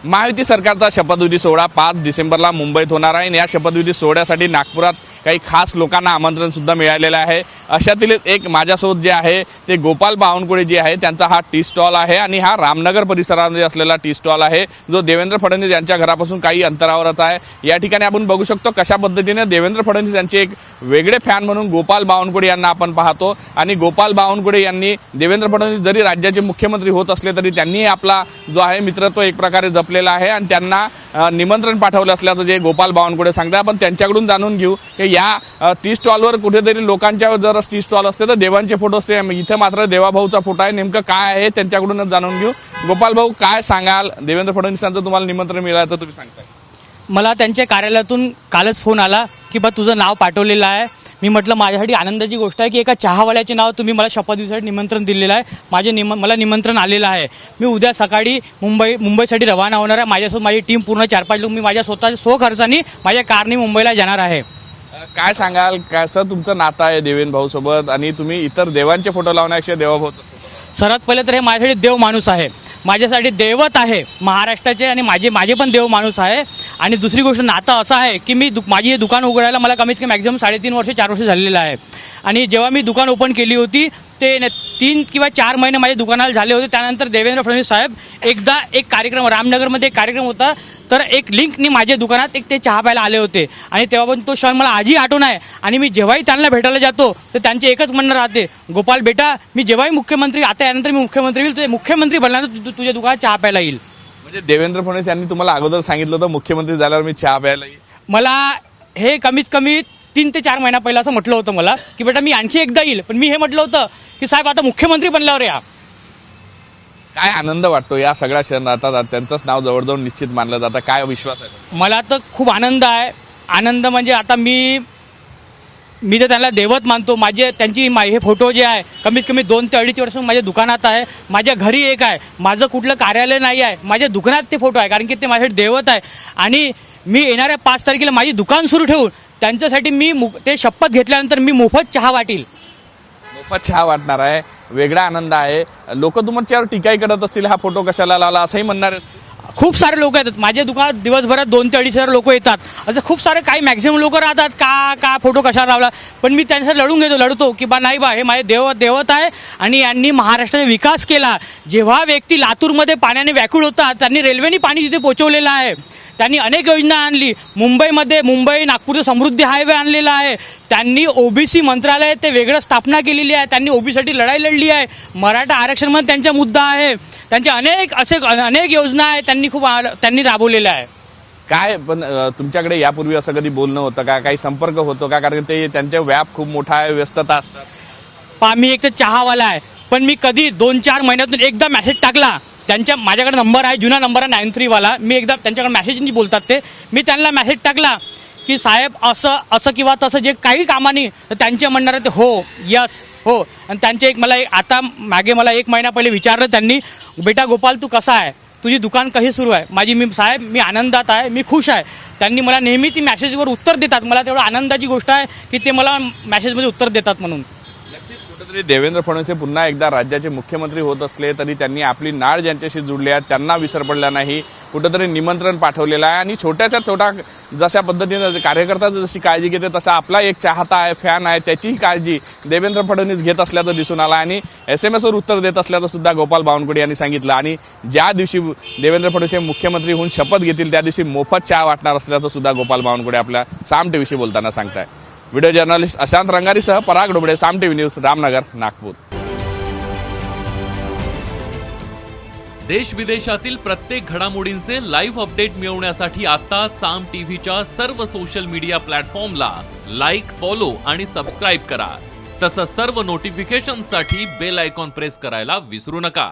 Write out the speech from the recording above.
महायुती सरकारचा शपथविधी सोहळा 5 डिसेंबरला मुंबईत होणार आहे आणि या शपथविधी सोहळ्यासाठी नागपुरात काही खास लोकांना आमंत्रण सुद्धा मिळालेलं आहे। अशातील एक माझ्यासोबत जे आहे ते गोपाल बावनकुळे जे आहे त्यांचा हा टी स्टॉल आहे आणि हा रामनगर परिसरामध्ये असलेला टी स्टॉल आहे जो देवेंद्र फडणवीस यांच्या घरापासून काही अंतरावरच आहे। या ठिकाणी आपण बघू शकतो कशा पद्धतीने देवेंद्र फडणवीस यांचे एक वेगळे फॅन म्हणून गोपाल बावनकुळे यांना आपण पाहतो आणि गोपाल बावनकुळे यांनी देवेंद्र फडणवीस जरी राज्याचे मुख्यमंत्री होत असले तरी त्यांनी आपला जो आहे मित्रत्व एक प्रकारे जपलेला आहे आणि त्यांना निमंत्रण पाठवलं असल्याचं जे गोपाल बावनकुळे सांगतात। आपण त्यांच्याकडून जाणून घेऊ की या टी स्टॉलवर कुठेतरी लोकांच्या जर टी स्टॉल असते तर देवांचे फोटो असते, इथे मात्र देवाभाऊचा फोटो आहे, नेमकं काय आहे त्यांच्याकडूनच जाणून घेऊ। गोपाल भाऊ काय सांगाल, देवेंद्र फडणवीसांचं तुम्हाला निमंत्रण मिळालं तुम्ही सांगताय? मला त्यांच्या कार्यालयातून कालच फोन आला की बा तुझं नाव पाठवलेलं आहे। मी म्हटलं माझ्यासाठी आनंदाची गोष्ट आहे की एका चहावाल्याचे नाव तुम्ही मला शपथविधीसाठी निमंत्रण दिलेलं आहे। मला निमंत्रण आलेलं आहे। मी उद्या सकाळी मुंबईसाठी रवाना होणार आहे। माझ्यासोबत माझी टीम पूर्ण 4-5 लोक, मी माझ्या स्वतःच्या स्वखर्चाने माझ्या कारने मुंबईला जाणार आहे। काय सांगाल, कसं तुमचं नातं आहे देवेंद्र भाऊ सोबत आणि तुम्ही इतर देवांचे फोटो लावण्यापेक्षा देवाभाऊचा फोटो? सर्वात पहिले तर हे माझ्यासाठी देव माणूस आहे, माझ्यासाठी दैवत आहे महाराष्ट्राचे आणि माझे पण देव माणूस आहे। आणि दुसरी गोष्ट नातं असं आहे की माझी हे दुकान उघडायला मला कमीत कमी मॅक्झिमम 3.5 वर्ष 4 वर्ष झालेलं आहे। आणि जेव्हा मी दुकान ओपन केली होती ते 3 किंवा 4 महिने माझ्या दुकानाला झाले होते। त्यानंतर देवेंद्र फडणवीस साहेब एकदा एक कार्यक्रम रामनगरमध्ये एक कार्यक्रम होता तर एक लिंकनी माझ्या दुकानात ते चहा प्यायला आले होते आणि तेव्हा पण तो क्षण मला आजही आठवण आहे। आणि मी जेव्हाही त्यांना भेटायला जातो तर त्यांचे एकच म्हणणं राहते, गोपाल बेटा मी जेव्हाही मुख्यमंत्री आता यानंतर मी मुख्यमंत्री होईल तुझे मुख्यमंत्री बनल्यानंतर तुझ्या दुकानात चहा प्यायला येईल। म्हणजे देवेंद्र फडणवीस यांनी तुम्हाला अगोदर सांगितलं होतं मुख्यमंत्री झाल्यावर मी चहा प्यायला येईल? मला हे कमीत कमी 3 ते 4 महिना पहिला असं म्हटलं होतं मला की बेटा मी आणखी एकदा येईल, पण मी हे म्हटलं होतं की साहेब आता मुख्यमंत्री बनल्यावर या। काय आनंद वाटतो या सगळ्या क्षण राहतात, त्यांचंच नाव जवळजवळ निश्चित मानलं जातं, काय विश्वास आहे? मला तर खूप आनंद आहे। आनंद म्हणजे आता मी तर त्यांना देवत मानतो। हे फोटो जे आहे कमीत कमी 2 ते 2.5 वर्ष माझ्या दुकानात आहे, माझ्या घरी एक आहे, माझं कुठलं कार्यालय नाही आहे, माझ्या दुकानात ते फोटो आहे कारण की ते माझ्यासाठी देवत आहे। आणि मी येणाऱ्या 5 तारखेला माझी दुकान सुरू ठेवून त्यांच्यासाठी मी ते शपथ घेतल्यानंतर मी मोफत चहा वाटील। मोफत चहा वाटणार आहे, वेगळा आनंद आहे। लोक तुमच्यावर टीकाही करत असतील, हा फोटो कशाला लावला असंही म्हणणार? खूप सारे लोक येतात माझ्या दुकानात, दिवसभरात 2 ते 2.5 हजार लोक येतात। असं खूप सारे काही मॅक्झिमम लोक राहतात का फोटो कशाला लावला, पण मी त्यांच्यासाठी लढतो की बा नाही बा हे माझे देवत आहे आणि यांनी महाराष्ट्राचा विकास केला। जेव्हा व्यक्ती लातूरमध्ये पाण्याने व्याकुळ होतात त्यांनी रेल्वेने पाणी तिथे पोहोचवलेलं आहे। त्यांनी अनेक योजना आणली, मुंबई नागपूरचं समृद्धी हायवे आणलेला आहे। त्यांनी ओबीसी मंत्रालय ते वेगळं स्थापना केलेली आहे, त्यांनी ओबीसीसाठी लढाई लढली आहे। मराठा आरक्षणमध्ये त्यांचा मुद्दा आहे, त्यांच्या अनेक योजना आहेत त्यांनी राबवलेल्या आहे। काय पण तुमच्याकडे यापूर्वी असं कधी बोलणं होतं का, काही संपर्क होतो का? कारण ते त्यांचे व्याप खूप मोठा आहे, व्यस्तता असतात। मी एक तर चहावाला आहे, पण मी कधी 2-4 महिन्यातून एकदा मेसेज टाकला, माझ्याकडे नंबर आहे, जुना नंबर आहे 93 वाला, मी एकदा त्यांच्याकडे मेसेज बोलतात ते, मी त्यांना मेसेज टाकला की साहेब असं किंवा तसं जे काही कामानी तर त्यांचे म्हणणार ते हो यस हो। आणि त्यांचे मला 1 महिना पहिले विचारलं त्यांनी, बेटा गोपाल तू कसा आहे, तुझी दुकान कशी सुरू आहे? साहेब मी आनंदात आहे, मी खुश आहे। त्यांनी मला नेहमी ती मेसेजवर उत्तर देतात, मला तेवढं आनंदाची गोष्ट आहे की ते मला मेसेजमध्ये उत्तर देतात म्हणून। कुठेतरी देवेंद्र फडणवीस हे पुन्हा एकदा राज्याचे मुख्यमंत्री होत असले तरी त्यांनी आपली नाळ ज्यांच्याशी जुळली आहे त्यांना विसर पडला नाही, कुठेतरी निमंत्रण पाठवलेलं आहे। आणि छोटा जशा पद्धतीने कार्यकर्ता जशी काळजी घेते तसा आपला एक चाहता आहे, फॅन आहे, त्याचीही काळजी देवेंद्र फडणवीस घेत असल्याचं दिसून आलं आणि SMS वर उत्तर देत असल्याचं सुद्धा गोपाल बावनकुळे यांनी सांगितलं। आणि ज्या दिवशी देवेंद्र फडणवीस हे मुख्यमंत्री होऊन शपथ घेतील त्या दिवशी मोफत चहा वाटणार असल्याचं सुद्धा गोपाल बावनकुळे आपल्या साम टीव्हीशी बोलताना सांगताय। व्हिडिओ जर्नलिस्ट अशांत रंगारीसह पराग डोबळे, साम टीव्ही न्यूज, रामनगर, नागपूर। देश विदेशातील प्रत्येक घडामोडींचे लाईव्ह अपडेट मिळवण्यासाठी आता साम टीव्हीच्या सर्व सोशल मीडिया प्लॅटफॉर्मला लाईक, फॉलो आणि सबस्क्राईब करा। तसंच सर्व नोटिफिकेशनसाठी बेल आयकॉन प्रेस करायला विसरू नका।